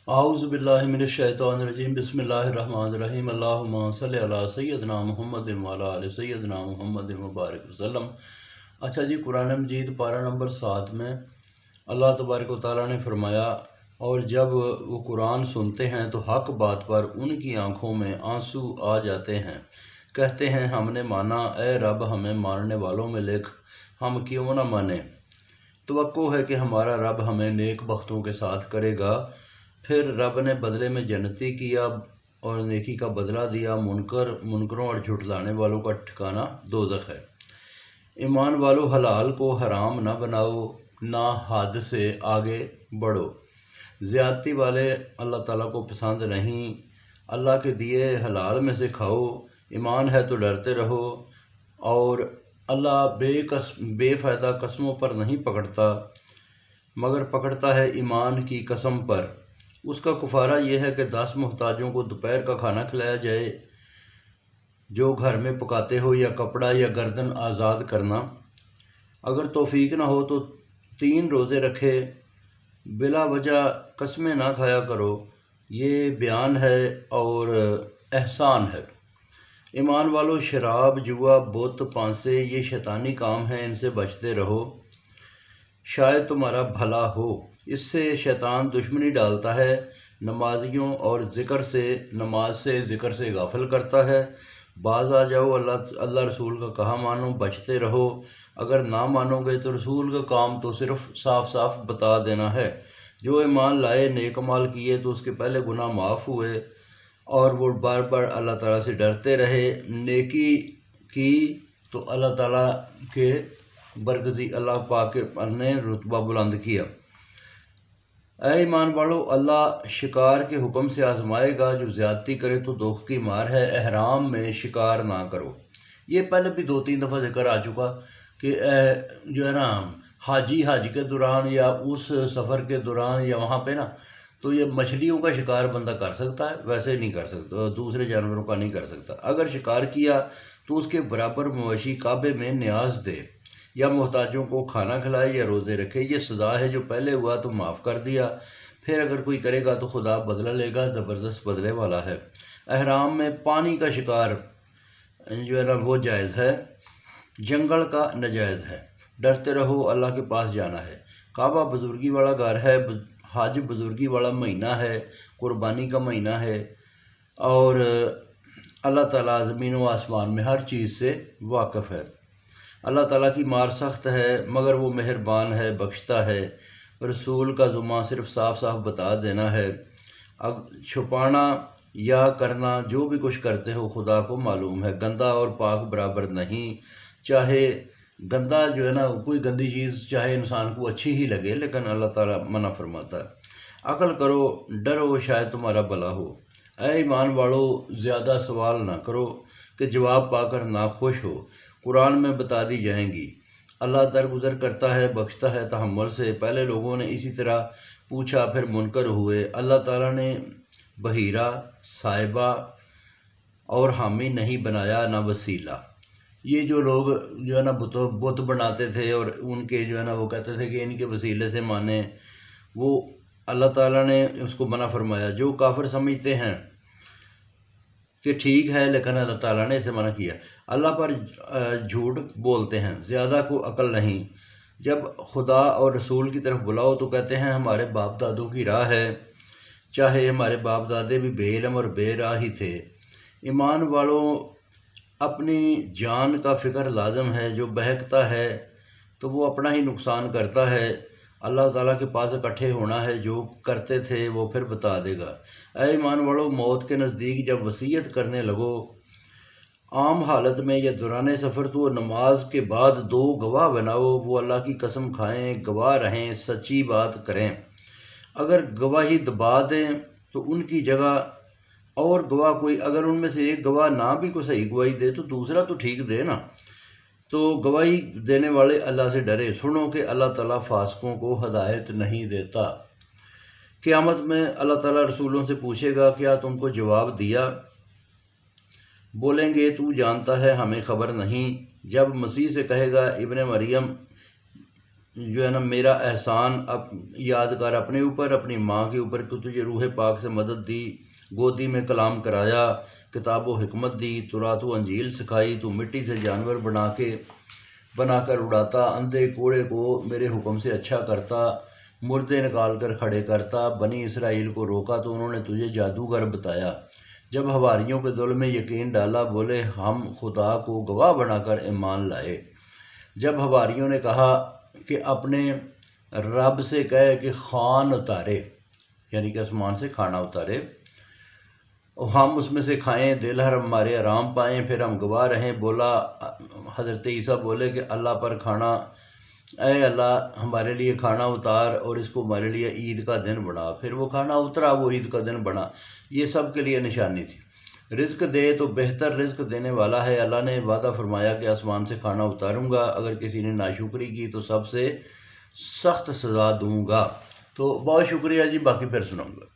اعوذ باللہ من الشیطان الرجیم بسم اللہ الرحمن الرحیم اللہم صلی علی سیدنا محمد وعلی آل سیدنا محمد مبارک وسلم۔ اچھا جی، قرآن مجید پارہ نمبر 7 میں اللہ تبارک و تعالیٰ نے فرمایا، اور جب وہ قرآن سنتے ہیں تو حق بات پر ان کی آنکھوں میں آنسو آ جاتے ہیں، کہتے ہیں ہم نے مانا، اے رب ہمیں ماننے والوں میں لکھ، ہم کیوں نہ مانیں۔ توقع ہے کہ ہمارا رب ہمیں نیک بختوں کے ساتھ کرے گا۔ پھر رب نے بدلے میں جنتی کیا اور نیکی کا بدلہ دیا۔ منکروں اور جھٹلانے والوں کا ٹھکانہ دوزخ ہے۔ ایمان والو، حلال کو حرام نہ بناؤ، نہ حد سے آگے بڑھو۔ زیادتی والے اللہ تعالیٰ کو پسند نہیں۔ اللہ کے دیے حلال میں سے کھاؤ۔ ایمان ہے تو ڈرتے رہو، اور اللہ بے فائدہ قسموں پر نہیں پکڑتا، مگر پکڑتا ہے ایمان کی قسم پر۔ اس کا کفارہ یہ ہے کہ 10 محتاجوں کو دوپہر کا کھانا کھلایا جائے جو گھر میں پکاتے ہو، یا کپڑا یا گردن آزاد کرنا۔ اگر توفیق نہ ہو تو 3 روزے رکھے۔ بلا وجہ قسمیں نہ کھایا کرو، یہ بیان ہے اور احسان ہے۔ ایمان والو، شراب، جوا، بت، پانسے، یہ شیطانی کام ہیں، ان سے بچتے رہو، شاید تمہارا بھلا ہو۔ اس سے شیطان دشمنی ڈالتا ہے، نمازیوں اور نماز سے ذکر سے غافل کرتا ہے۔ باز آ جاؤ، اللہ رسول کا کہا مانو، بچتے رہو۔ اگر نہ مانو گے تو رسول کا کام تو صرف صاف صاف بتا دینا ہے۔ جو ایمان لائے، نیک عمال کیے تو اس کے پہلے گناہ معاف ہوئے، اور وہ بار بار اللہ تعالیٰ سے ڈرتے رہے۔ نیکی کی تو اللہ تعالیٰ کے برکتی اللہ پاک نے رتبہ بلند کیا۔ اے ایمان والو، اللہ شکار کے حکم سے آزمائے گا، جو زیادتی کرے تو دھوکے کی مار ہے۔ احرام میں شکار نہ کرو۔ یہ پہلے بھی 2-3 دفعہ ذکر آ چکا کہ جو ہے نا، حج کے دوران یا اس سفر کے دوران یا وہاں پہ نا، تو یہ مچھلیوں کا شکار بندہ کر سکتا ہے، ویسے نہیں کر سکتا، دوسرے جانوروں کا نہیں کر سکتا۔ اگر شکار کیا تو اس کے برابر مویشی کعبے میں نیاز دے، یا محتاجوں کو کھانا کھلائے، یا روزے رکھے۔ یہ سزا ہے، جو پہلے ہوا تو معاف کر دیا، پھر اگر کوئی کرے گا تو خدا بدلہ لے گا، زبردست بدلے والا ہے۔ احرام میں پانی کا شکار جو ہے نا وہ جائز ہے، جنگل کا ناجائز ہے۔ ڈرتے رہو، اللہ کے پاس جانا ہے۔ کعبہ بزرگی والا گھر ہے، حج بزرگی والا مہینہ ہے، قربانی کا مہینہ ہے، اور اللہ تعالیٰ زمین و آسمان میں ہر چیز سے واقف ہے۔ اللہ تعالیٰ کی مار سخت ہے، مگر وہ مہربان ہے، بخشتا ہے۔ رسول کا ذمہ صرف صاف صاف بتا دینا ہے۔ اب چھپانا یا کرنا، جو بھی کچھ کرتے ہو خدا کو معلوم ہے۔ گندا اور پاک برابر نہیں۔ چاہے گندا جو ہے نا، کوئی گندی چیز چاہے انسان کو اچھی ہی لگے، لیکن اللہ تعالیٰ منع فرماتا ہے۔ عقل کرو، ڈرو، شاید تمہارا بھلا ہو۔ اے ایمان والو، زیادہ سوال نہ کرو کہ جواب پا کر ناخوش ہو۔ قرآن میں بتا دی جائیں گی۔ اللہ درگزر کرتا ہے، بخشتا ہے تحمل سے۔ پہلے لوگوں نے اسی طرح پوچھا، پھر منکر ہوئے۔ اللہ تعالیٰ نے بحیرہ، صاحبہ اور حامی نہیں بنایا، نہ وسیلہ۔ یہ جو لوگ جو ہے نا بت بناتے تھے، اور ان کے جو ہے نا وہ کہتے تھے کہ ان کے وسیلے سے مانیں، وہ اللہ تعالیٰ نے اس کو منع فرمایا۔ جو کافر سمجھتے ہیں کہ ٹھیک ہے، لیکن اللہ تعالیٰ نے اسے منع کیا۔ اللہ پر جھوٹ بولتے ہیں، زیادہ کو عقل نہیں۔ جب خدا اور رسول کی طرف بلاؤ تو کہتے ہیں ہمارے باپ دادوں کی راہ ہے، چاہے ہمارے باپ دادے بھی بے علم اور بے راہ ہی تھے۔ ایمان والوں، اپنی جان کا فکر لازم ہے۔ جو بہکتا ہے تو وہ اپنا ہی نقصان کرتا ہے۔ اللہ تعالیٰ کے پاس اکٹھے ہونا ہے، جو کرتے تھے وہ پھر بتا دے گا۔ اے ایمان والو، موت کے نزدیک جب وصیت کرنے لگو، عام حالت میں یا دوران سفر، تو نماز کے بعد 2 گواہ بناؤ۔ وہ اللہ کی قسم کھائیں، گواہ رہیں، سچی بات کریں۔ اگر گواہی دبا دیں تو ان کی جگہ اور گواہ کوئی، اگر ان میں سے ایک گواہ نہ بھی کوئی صحیح گواہی دے تو دوسرا تو ٹھیک دے نا۔ تو گواہی دینے والے اللہ سے ڈرے۔ سنو کہ اللہ تعالیٰ فاسقوں کو ہدایت نہیں دیتا۔ قیامت میں اللہ تعالیٰ رسولوں سے پوچھے گا، کیا تم کو جواب دیا؟ بولیں گے تو جانتا ہے، ہمیں خبر نہیں۔ جب مسیح سے کہے گا، ابن مریم جو ہے نا میرا احسان یاد کر اپنے اوپر، اپنی ماں کے اوپر، کہ تجھے روح پاک سے مدد دی، گودی میں کلام کرایا، کتاب و حکمت دی، تورات و انجیل سکھائی، تو مٹی سے جانور بنا کر اڑاتا، اندھے کوڑے کو میرے حکم سے اچھا کرتا، مردے نکال کر کھڑے کرتا، بنی اسرائیل کو روکا تو انہوں نے تجھے جادوگر بتایا۔ جب حواریوں کے دل میں یقین ڈالا، بولے ہم خدا کو گواہ بنا کر ایمان لائے۔ جب حواریوں نے کہا کہ اپنے رب سے کہے کہ خوان اتارے، یعنی کہ آسمان سے کھانا اتارے، ہم اس میں سے کھائیں، دل ہمارے آرام پائیں، پھر ہم گواہ رہیں۔ بولا حضرت عیسیٰ بولے کہ اللہ پر کھانا، اے اللہ ہمارے لیے کھانا اتار اور اس کو ہمارے لیے عید کا دن بنا۔ پھر وہ کھانا اترا، وہ عید کا دن بنا۔ یہ سب کے لیے نشانی تھی۔ رزق دے تو بہتر رزق دینے والا ہے۔ اللہ نے وعدہ فرمایا کہ آسمان سے کھانا اتاروں گا، اگر کسی نے ناشکری کی تو سب سے سخت سزا دوں گا۔ تو بہت شکریہ جی، باقی پھر سناؤں گا۔